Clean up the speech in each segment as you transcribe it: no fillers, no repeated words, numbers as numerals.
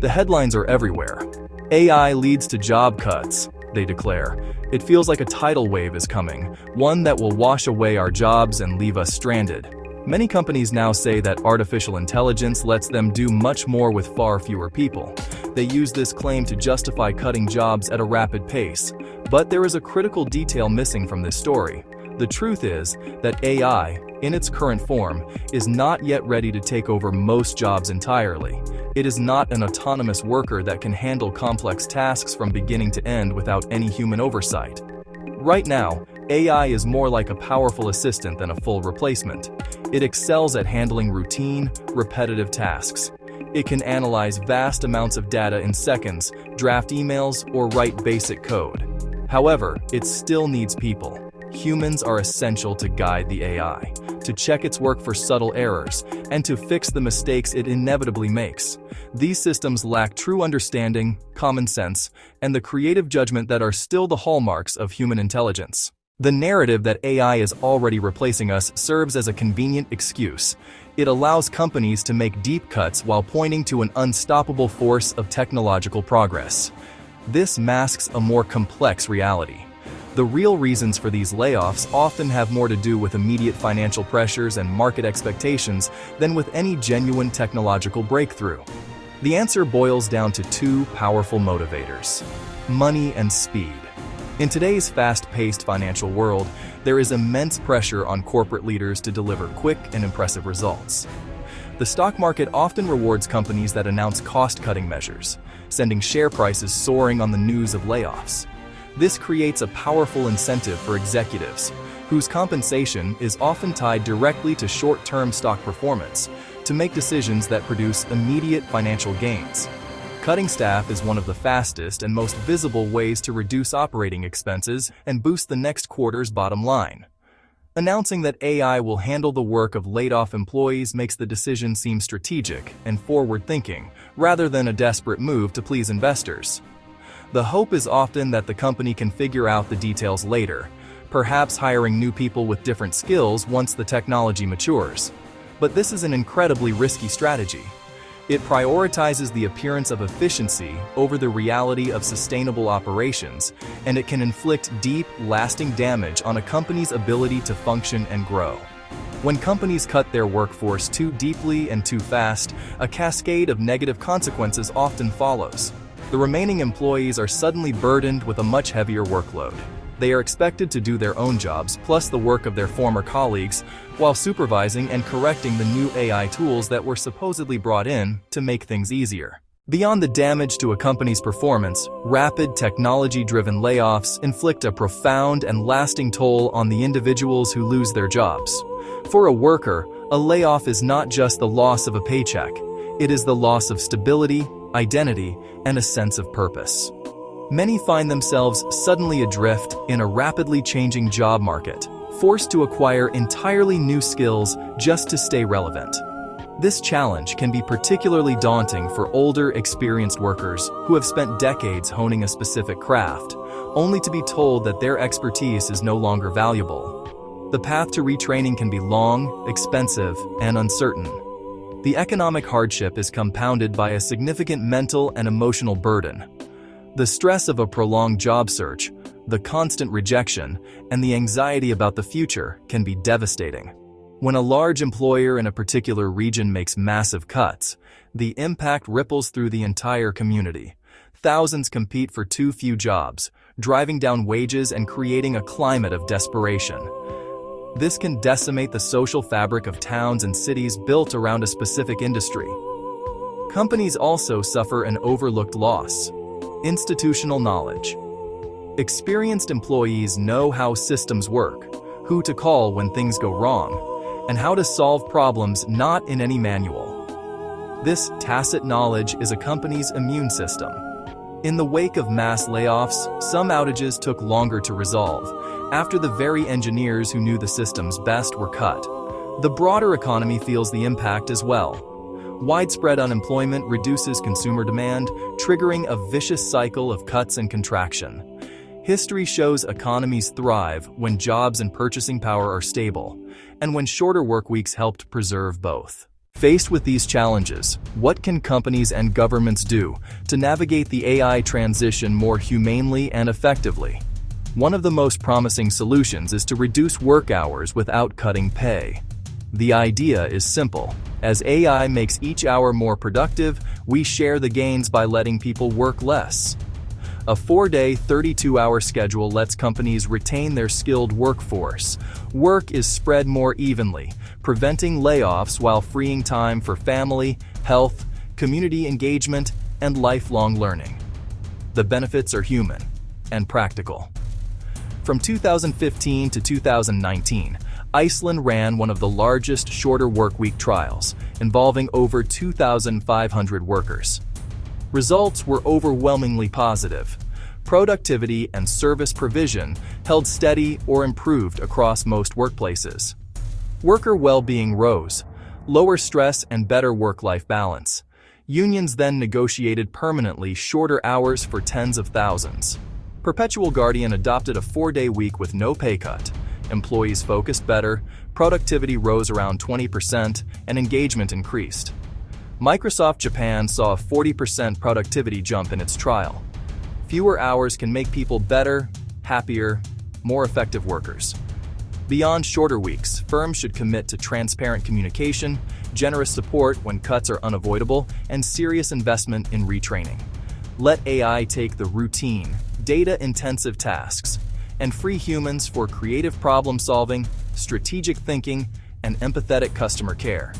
The headlines are everywhere. AI leads to job cuts, they declare. It feels like a tidal wave is coming, one that will wash away our jobs and leave us stranded. Many companies now say that artificial intelligence lets them do much more with far fewer people. They use this claim to justify cutting jobs at a rapid pace. But there is a critical detail missing from this story. The truth is that AI, in its current form, is not yet ready to take over most jobs entirely. It is not an autonomous worker that can handle complex tasks from beginning to end without any human oversight. Right now, AI is more like a powerful assistant than a full replacement. It excels at handling routine, repetitive tasks. It can analyze vast amounts of data in seconds, draft emails, or write basic code. However, it still needs people. Humans are essential to guide the AI, to check its work for subtle errors, and to fix the mistakes it inevitably makes. These systems lack true understanding, common sense, and the creative judgment that are still the hallmarks of human intelligence. The narrative that AI is already replacing us serves as a convenient excuse. It allows companies to make deep cuts while pointing to an unstoppable force of technological progress. This masks a more complex reality. The real reasons for these layoffs often have more to do with immediate financial pressures and market expectations than with any genuine technological breakthrough. The answer boils down to two powerful motivators: money and speed. In today's fast-paced financial world, there is immense pressure on corporate leaders to deliver quick and impressive results. The stock market often rewards companies that announce cost-cutting measures, sending share prices soaring on the news of layoffs. This creates a powerful incentive for executives, whose compensation is often tied directly to short-term stock performance, to make decisions that produce immediate financial gains. Cutting staff is one of the fastest and most visible ways to reduce operating expenses and boost the next quarter's bottom line. Announcing that AI will handle the work of laid-off employees makes the decision seem strategic and forward-thinking, rather than a desperate move to please investors. The hope is often that the company can figure out the details later, perhaps hiring new people with different skills once the technology matures. But this is an incredibly risky strategy. It prioritizes the appearance of efficiency over the reality of sustainable operations, and it can inflict deep, lasting damage on a company's ability to function and grow. When companies cut their workforce too deeply and too fast, a cascade of negative consequences often follows. The remaining employees are suddenly burdened with a much heavier workload. They are expected to do their own jobs plus the work of their former colleagues, while supervising and correcting the new AI tools that were supposedly brought in to make things easier. Beyond the damage to a company's performance, rapid technology-driven layoffs inflict a profound and lasting toll on the individuals who lose their jobs. For a worker, a layoff is not just the loss of a paycheck. It is the loss of stability, identity, and a sense of purpose. Many find themselves suddenly adrift in a rapidly changing job market, forced to acquire entirely new skills just to stay relevant. This challenge can be particularly daunting for older, experienced workers who have spent decades honing a specific craft, only to be told that their expertise is no longer valuable. The path to retraining can be long, expensive, and uncertain. The economic hardship is compounded by a significant mental and emotional burden. The stress of a prolonged job search, the constant rejection, and the anxiety about the future can be devastating. When a large employer in a particular region makes massive cuts, the impact ripples through the entire community. Thousands compete for too few jobs, driving down wages and creating a climate of desperation. This can decimate the social fabric of towns and cities built around a specific industry. Companies also suffer an overlooked loss: institutional knowledge. Experienced employees know how systems work, who to call when things go wrong, and how to solve problems not in any manual. This tacit knowledge is a company's immune system. In the wake of mass layoffs, some outages took longer to resolve, after the very engineers who knew the systems best were cut. The broader economy feels the impact as well. Widespread unemployment reduces consumer demand, triggering a vicious cycle of cuts and contraction. History shows economies thrive when jobs and purchasing power are stable, and when shorter work weeks helped preserve both. Faced with these challenges, what can companies and governments do to navigate the AI transition more humanely and effectively? One of the most promising solutions is to reduce work hours without cutting pay. The idea is simple. As AI makes each hour more productive, we share the gains by letting people work less. A 4-day, 32-hour schedule lets companies retain their skilled workforce. Work is spread more evenly, preventing layoffs while freeing time for family, health, community engagement, and lifelong learning. The benefits are human and practical. From 2015 to 2019, Iceland ran one of the largest shorter workweek trials, involving over 2,500 workers. Results were overwhelmingly positive. Productivity and service provision held steady or improved across most workplaces. Worker well-being rose, lower stress and better work-life balance. Unions then negotiated permanently shorter hours for tens of thousands. Perpetual Guardian adopted a 4-day week with no pay cut. Employees focused better, productivity rose around 20%, and engagement increased. Microsoft Japan saw a 40% productivity jump in its trial. Fewer hours can make people better, happier, more effective workers. Beyond shorter weeks, firms should commit to transparent communication, generous support when cuts are unavoidable, and serious investment in retraining. Let AI take the routine, data-intensive tasks, and free humans for creative problem-solving, strategic thinking, and empathetic customer care.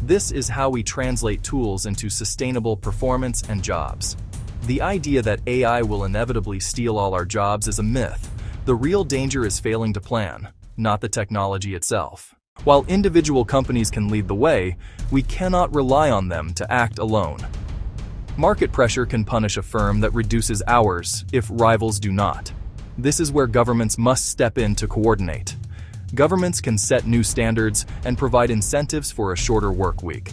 This is how we translate tools into sustainable performance and jobs. The idea that AI will inevitably steal all our jobs is a myth. The real danger is failing to plan, not the technology itself. While individual companies can lead the way, we cannot rely on them to act alone. Market pressure can punish a firm that reduces hours if rivals do not. This is where governments must step in to coordinate. Governments can set new standards and provide incentives for a shorter work week.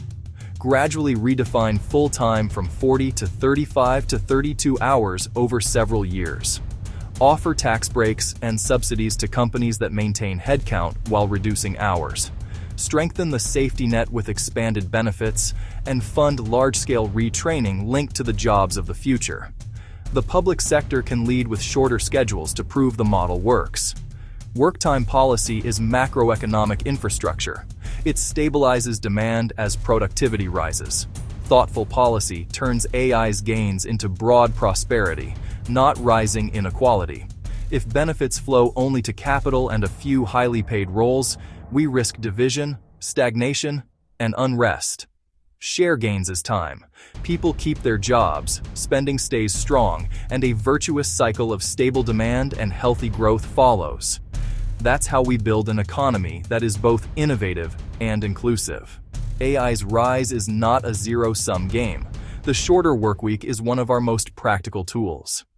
Gradually redefine full-time from 40 to 35 to 32 hours over several years. Offer tax breaks and subsidies to companies that maintain headcount while reducing hours. Strengthen the safety net with expanded benefits, and fund large-scale retraining linked to the jobs of the future. The public sector can lead with shorter schedules to prove the model works. Work-time policy is macroeconomic infrastructure. It stabilizes demand as productivity rises. Thoughtful policy turns AI's gains into broad prosperity, not rising inequality. If benefits flow only to capital and a few highly paid roles, we risk division, stagnation, and unrest. Share gains as time. People keep their jobs, spending stays strong, and a virtuous cycle of stable demand and healthy growth follows. That's how we build an economy that is both innovative and inclusive. AI's rise is not a zero-sum game. The shorter workweek is one of our most practical tools.